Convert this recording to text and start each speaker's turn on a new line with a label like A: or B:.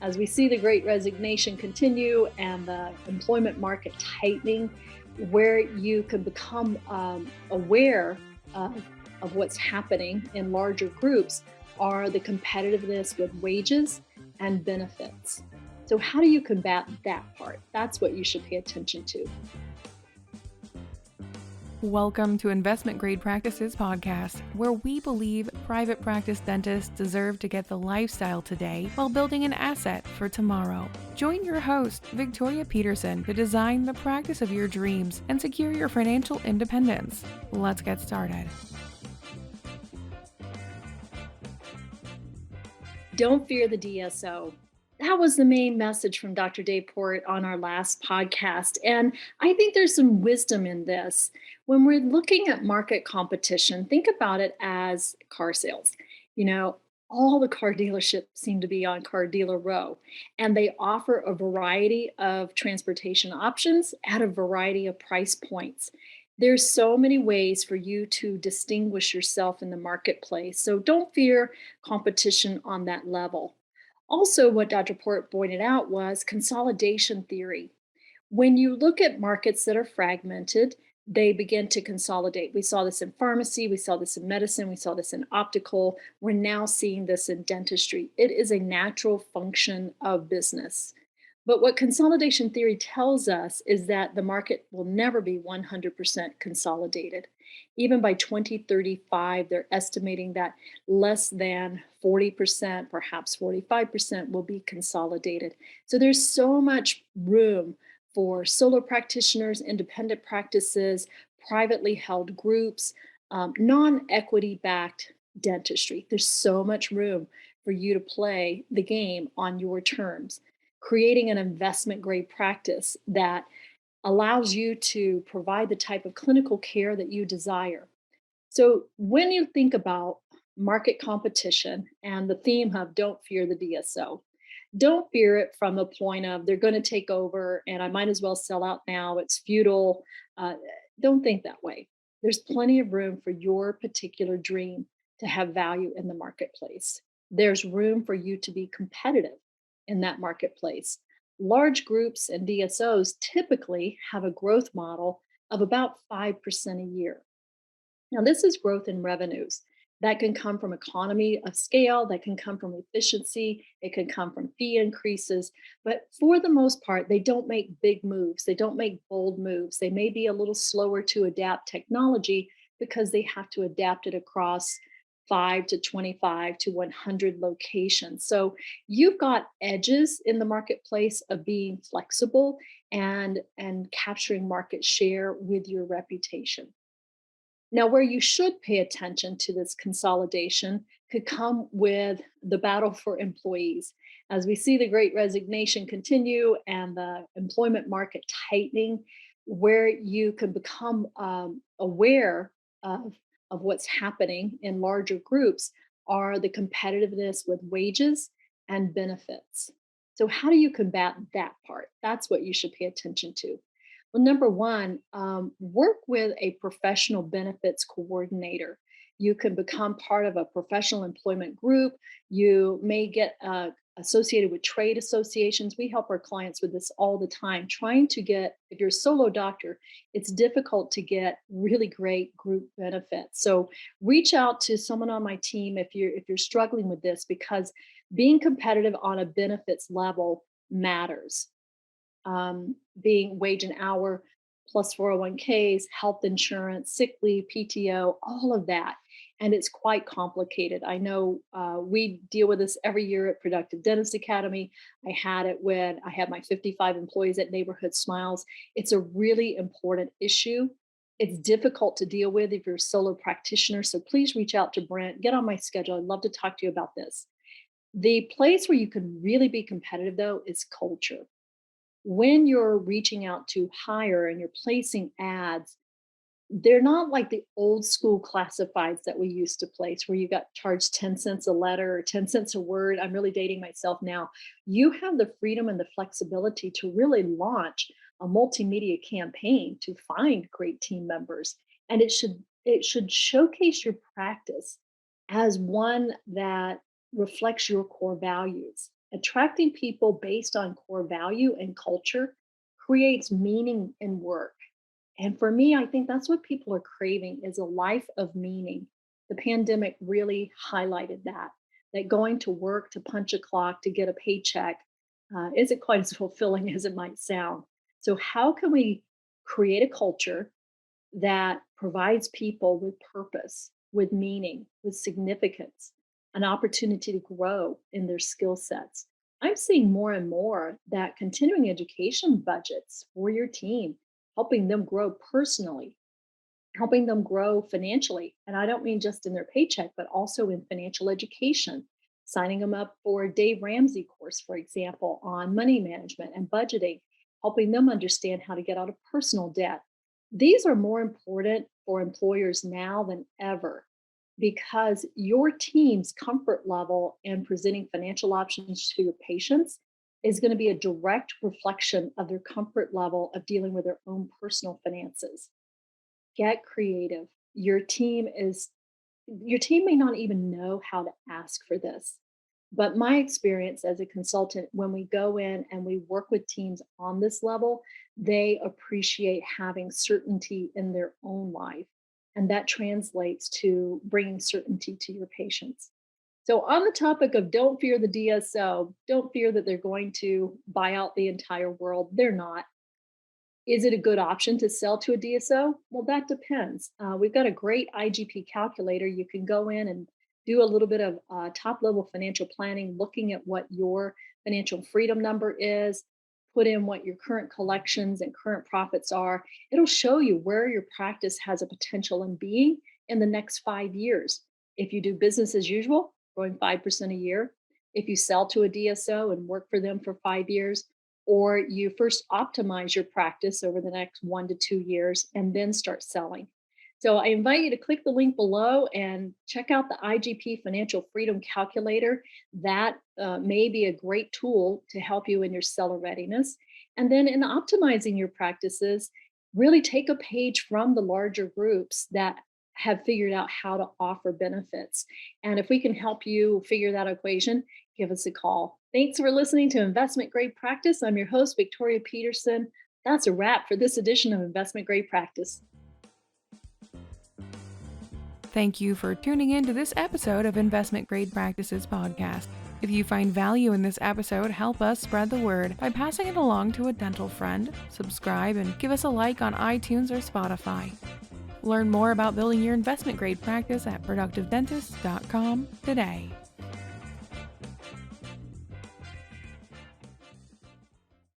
A: As we see the great resignation continue and the employment market tightening, where you can become aware of what's happening in larger groups are the competitiveness with wages and benefits. So, how do you combat that part? That's what you should pay attention to.
B: Welcome to Investment Grade Practices Podcast, where we believe private practice dentists deserve to get the lifestyle today while building an asset for tomorrow. Join your host, Victoria Peterson, to design the practice of your dreams and secure your financial independence. Let's get started.
A: Don't fear the DSO. That was the main message from Dr. Dave Porritt on our last podcast. And I think there's some wisdom in this. When we're looking at market competition, think about it as car sales. You know, all the car dealerships seem to be on Car Dealer Row, and they offer a variety of transportation options at a variety of price points. There's so many ways for you to distinguish yourself in the marketplace. So don't fear competition on that level. Also, what Dr. Port pointed out was consolidation theory. When you look at markets that are fragmented, they begin to consolidate. We saw this in pharmacy, we saw this in medicine, we saw this in optical. We're now seeing this in dentistry. It is a natural function of business. But what consolidation theory tells us is that the market will never be 100% consolidated. Even by 2035, they're estimating that less than 40%, perhaps 45% will be consolidated. So there's so much room for solo practitioners, independent practices, privately held groups, non-equity backed dentistry. There's so much room for you to play the game on your terms, creating an investment grade practice that allows you to provide the type of clinical care that you desire. So, when you think about market competition and the theme of don't fear the DSO, don't fear it from the point of they're going to take over and I might as well sell out now. It's futile. Uh, don't think that way. There's plenty of room for your particular dream to have value in the marketplace. There's room for you to be competitive in that marketplace. Large groups and DSOs typically have a growth model of about 5% a year. Now, this is growth in revenues. That can come from economy of scale, that can come from efficiency, it can come from fee increases. But for the most part, they don't make big moves, they don't make bold moves. They may be a little slower to adapt technology because they have to adapt it across 5 to 25 to 100 locations. So you've got edges in the marketplace of being flexible and capturing market share with your reputation. Now, where you should pay attention to this consolidation could come with the battle for employees. As we see the great resignation continue and the employment market tightening, where you can become aware of what's happening in larger groups are the competitiveness with wages and benefits. So, how do you combat that part? That's what you should pay attention to. Well, number one, work with a professional benefits coordinator. You can become part of a professional employment group. You may get associated with trade associations. We help our clients with this all the time, trying to get, if you're a solo doctor, it's difficult to get really great group benefits. So reach out to someone on my team if you're struggling with this, because being competitive on a benefits level matters. Being wage and hour plus 401ks, health insurance, sick leave, PTO, all of that. And it's quite complicated. I know we deal with this every year at Productive Dentist Academy. I had it when I had my 55 employees at Neighborhood Smiles. It's a really important issue. It's difficult to deal with if you're a solo practitioner. So please reach out to Brent, get on my schedule. I'd love to talk to you about this. The place where you can really be competitive, though, is culture. When you're reaching out to hire and you're placing ads, they're not like the old school classifieds that we used to place where you got charged 10 cents a letter or 10 cents a word. I'm really dating myself now. You have the freedom and the flexibility to really launch a multimedia campaign to find great team members. And it should showcase your practice as one that reflects your core values Attracting people based on core value and culture creates meaning in work. And for me, I think that's what people are craving is a life of meaning. The pandemic really highlighted that going to work to punch a clock to get a paycheck isn't quite as fulfilling as it might sound. So, how can we create a culture that provides people with purpose, with meaning, with significance, an opportunity to grow in their skill sets? I'm seeing more and more that continuing education budgets for your team, helping them grow personally, helping them grow financially. And I don't mean just in their paycheck, but also in financial education, signing them up for a Dave Ramsey course, for example, on money management and budgeting, helping them understand how to get out of personal debt. These are more important for employers now than ever because your team's comfort level in presenting financial options to your patients is going to be a direct reflection of their comfort level of dealing with their own personal finances. Get creative. Your team may not even know how to ask for this. But my experience as a consultant, when we go in and we work with teams on this level, they appreciate having certainty in their own life. And that translates to bringing certainty to your patients. So, on the topic of don't fear the DSO, don't fear that they're going to buy out the entire world. They're not. Is it a good option to sell to a DSO? Well, that depends. We've got a great IGP calculator. You can go in and do a little bit of top level financial planning, looking at what your financial freedom number is, put in what your current collections and current profits are. It'll show you where your practice has a potential in being in the next 5 years. If you do business as usual, growing 5% a year. If you sell to a DSO and work for them for 5 years, or you first optimize your practice over the next 1 to 2 years and then start selling. So I invite you to click the link below and check out the IGP Financial Freedom Calculator. That may be a great tool to help you in your seller readiness. And then in optimizing your practices, really take a page from the larger groups that have figured out how to offer benefits. And if we can help you figure that equation, give us a call. Thanks for listening to Investment Grade Practice. I'm your host, Victoria Peterson. That's a wrap for this edition of Investment Grade Practice.
B: Thank you for tuning in to this episode of Investment Grade Practices podcast. If you find value in this episode, help us spread the word by passing it along to a dental friend, subscribe, and give us a like on iTunes or Spotify. Learn more about building your investment grade practice at productivedentist.com today.